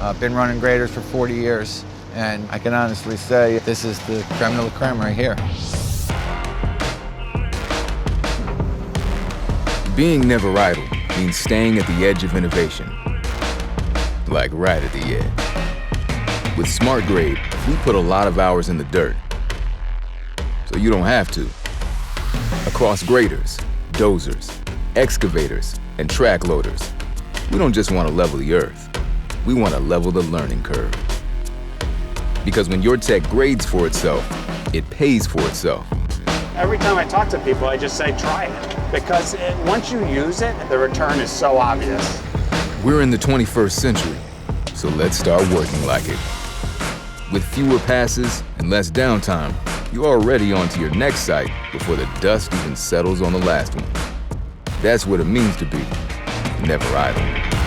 I've been running graders for 40 years, and I can honestly say this is the creme de la creme right here. Being never idle means staying at the edge of innovation. Like right at the edge. With SmartGrade, we put a lot of hours in the dirt, so you don't have to. Across graders, dozers, excavators, and track loaders, we don't just want to level the earth, we want to level the learning curve. Because when your tech grades for itself, it pays for itself. Every time I talk to people, I just say, try it. Because once you use it, the return is so obvious. We're in the 21st century, so let's start working like it. With fewer passes and less downtime, you're already onto your next site before the dust even settles on the last one. That's what it means to be never idle.